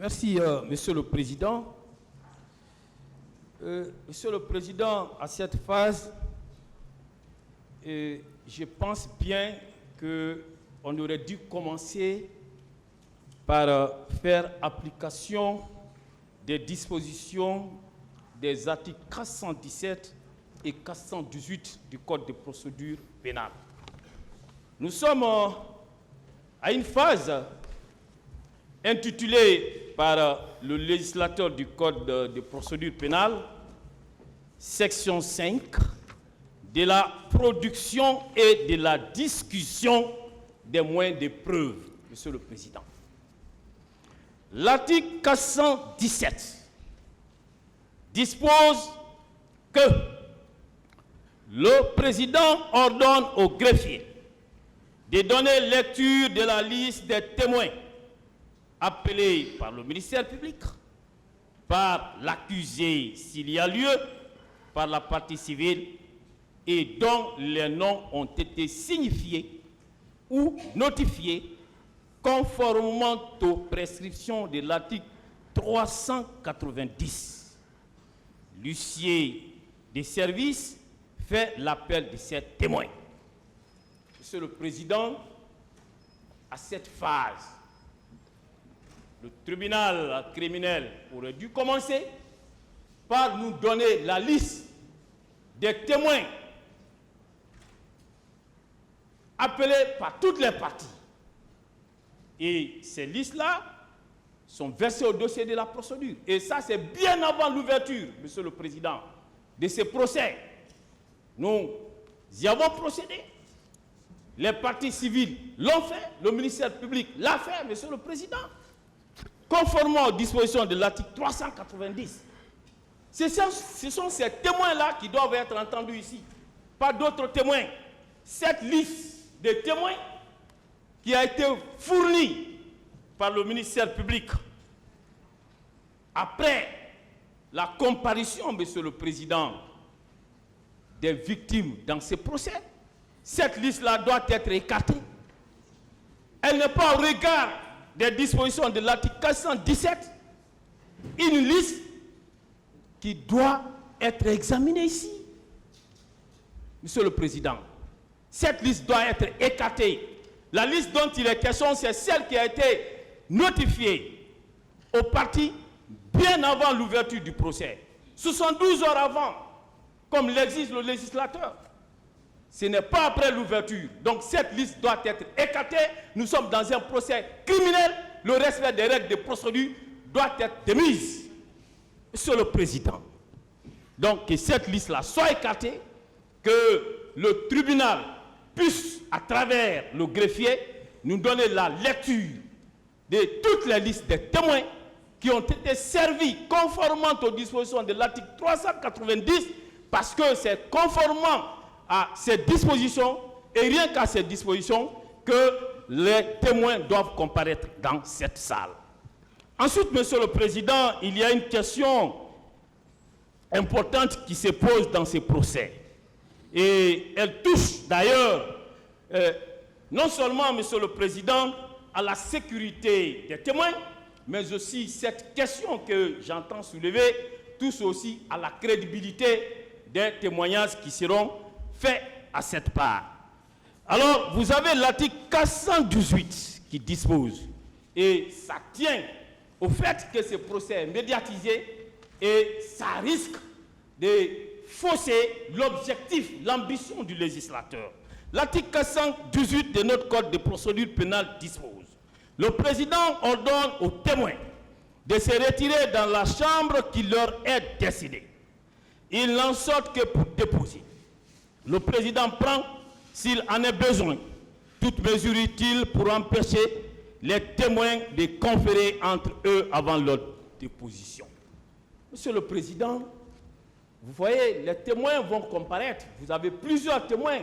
Merci, Monsieur le Président. Monsieur le Président, à cette phase, je pense bien qu'on aurait dû commencer par faire application des dispositions des articles 417 et 418 du Code de procédure pénale. Nous sommes à une phase intitulée par le législateur du Code de procédure pénale, section 5, de la production et de la discussion des moyens de preuve, Monsieur le Président. L'article 417 dispose que le président ordonne au greffier de donner lecture de la liste des témoins appelés par le ministère public, par l'accusé s'il y a lieu, par la partie civile et dont les noms ont été signifiés ou notifiés conformément aux prescriptions de l'article 390. L'huissier des services fait l'appel de ces témoins. Monsieur le Président, à cette phase, le tribunal criminel aurait dû commencer par nous donner la liste des témoins appelés par toutes les parties. Et ces listes-là sont versées au dossier de la procédure. Et ça, c'est bien avant l'ouverture, Monsieur le Président, de ces procès. Nous y avons procédé. Les parties civiles l'ont fait, le ministère public l'a fait, Monsieur le Président, conformément aux dispositions de l'article 390. Ce sont ces témoins-là qui doivent être entendus ici, pas d'autres témoins. Cette liste de témoins qui a été fournie par le ministère public après la comparution, Monsieur le Président, des victimes dans ces procès, cette liste-là doit être écartée. Elle n'est pas au regard des dispositions de l'article 417, une liste qui doit être examinée ici. Monsieur le Président, cette liste doit être écartée. La liste dont il est question, c'est celle qui a été notifiée aux parties bien avant l'ouverture du procès. 72 heures avant, comme l'exige le législateur. Ce n'est pas après l'ouverture. Donc cette liste doit être écartée. Nous sommes dans un procès criminel. Le respect des règles de procédure doit être démise. Monsieur le Président. Donc que cette liste-là soit écartée, que le tribunal puisse, à travers le greffier, nous donner la lecture de toutes les listes des témoins qui ont été servis conformément aux dispositions de l'article 390, parce que c'est conformément à ces dispositions, et rien qu'à ces dispositions, que les témoins doivent comparaître dans cette salle. Ensuite, Monsieur le Président, il y a une question importante qui se pose dans ces procès. Et elle touche d'ailleurs, non seulement, Monsieur le Président, à la sécurité des témoins, mais aussi cette question que j'entends soulever touche aussi à la crédibilité des témoignages qui seront faits à cette part. Alors, vous avez l'article 418 qui dispose, et ça tient au fait que ce procès est médiatisé et ça risque de fausser l'objectif, l'ambition du législateur. L'article 418 de notre Code de procédure pénale dispose: le président ordonne aux témoins de se retirer dans la chambre qui leur est décidée. Il n'en sort que pour déposer. Le président prend, s'il en a besoin, toute mesure utile pour empêcher les témoins de conférer entre eux avant leur déposition. Monsieur le Président, vous voyez, les témoins vont comparaître. Vous avez plusieurs témoins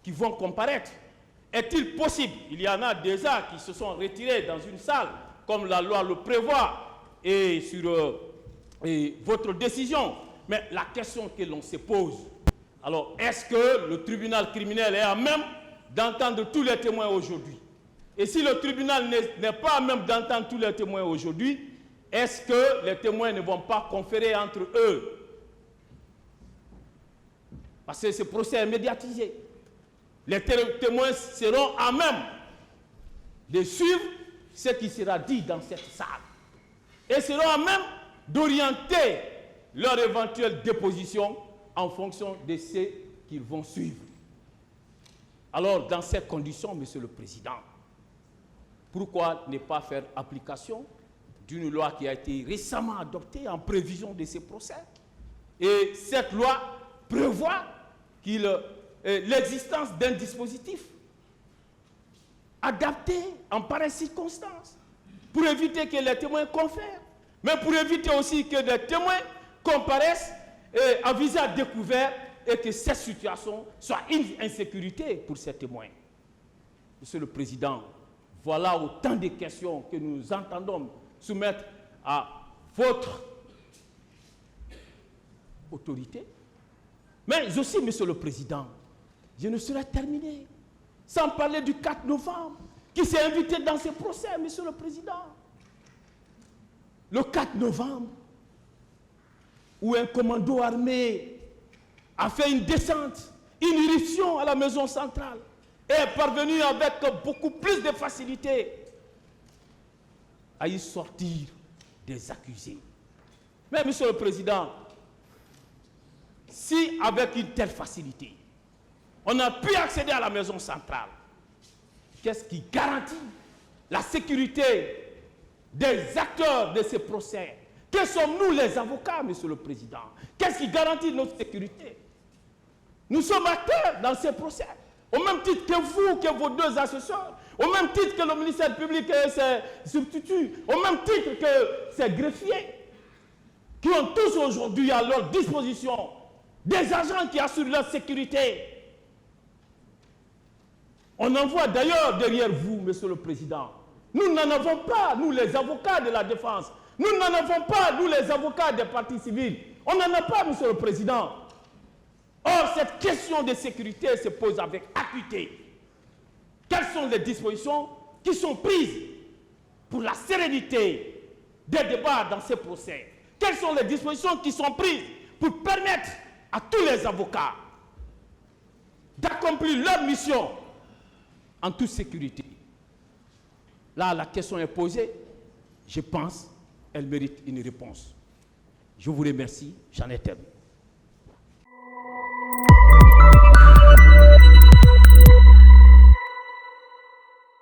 qui vont comparaître. Est-il possible, il y en a déjà qui se sont retirés dans une salle, comme la loi le prévoit, et sur votre décision. Mais la question que l'on se pose, alors est-ce que le tribunal criminel est à même d'entendre tous les témoins aujourd'hui? Et si le tribunal n'est pas à même d'entendre tous les témoins aujourd'hui, est-ce que les témoins ne vont pas conférer entre eux? Parce que ce procès est médiatisé. Les témoins seront à même de suivre ce qui sera dit dans cette salle. Et seront à même d'orienter leur éventuelle déposition en fonction de ce qu'ils vont suivre. Alors, dans ces conditions, Monsieur le Président, pourquoi ne pas faire application d'une loi qui a été récemment adoptée en prévision de ces procès? Et cette loi prévoit l'existence d'un dispositif adapté en pareille circonstance pour éviter que les témoins confèrent, mais pour éviter aussi que les témoins comparaissent à visage découvert et que cette situation soit une insécurité pour ces témoins. Monsieur le Président, voilà autant de questions que nous entendons soumettre à votre autorité. Mais aussi, Monsieur le Président, je ne serai terminé sans parler du 4 novembre, qui s'est invité dans ce procès, Monsieur le Président. Le 4 novembre, où un commando armé a fait une descente, une irruption à la maison centrale, et est parvenu avec beaucoup plus de facilité à y sortir des accusés. Mais, Monsieur le Président, si avec une telle facilité, on a pu accéder à la maison centrale, qu'est-ce qui garantit la sécurité des acteurs de ces procès? Que sommes-nous les avocats, Monsieur le Président? Qu'est-ce qui garantit notre sécurité? Nous sommes acteurs dans ces procès, au même titre que vous, que vos deux assesseurs, au même titre que le ministère public et ses substituts, au même titre que ces greffiers, qui ont tous aujourd'hui à leur disposition des agents qui assurent leur sécurité. On en voit d'ailleurs derrière vous, Monsieur le Président. Nous n'en avons pas, nous les avocats de la défense. Nous n'en avons pas, nous les avocats des partis civils. On n'en a pas, Monsieur le Président. Or, cette question de sécurité se pose avec acuité. Quelles sont les dispositions qui sont prises pour la sérénité des débats dans ces procès? Quelles sont les dispositions qui sont prises pour permettre à tous les avocats d'accomplir leur mission en toute sécurité? Là, la question est posée. Je pense qu'elle mérite une réponse. Je vous remercie. J'en ai terminé.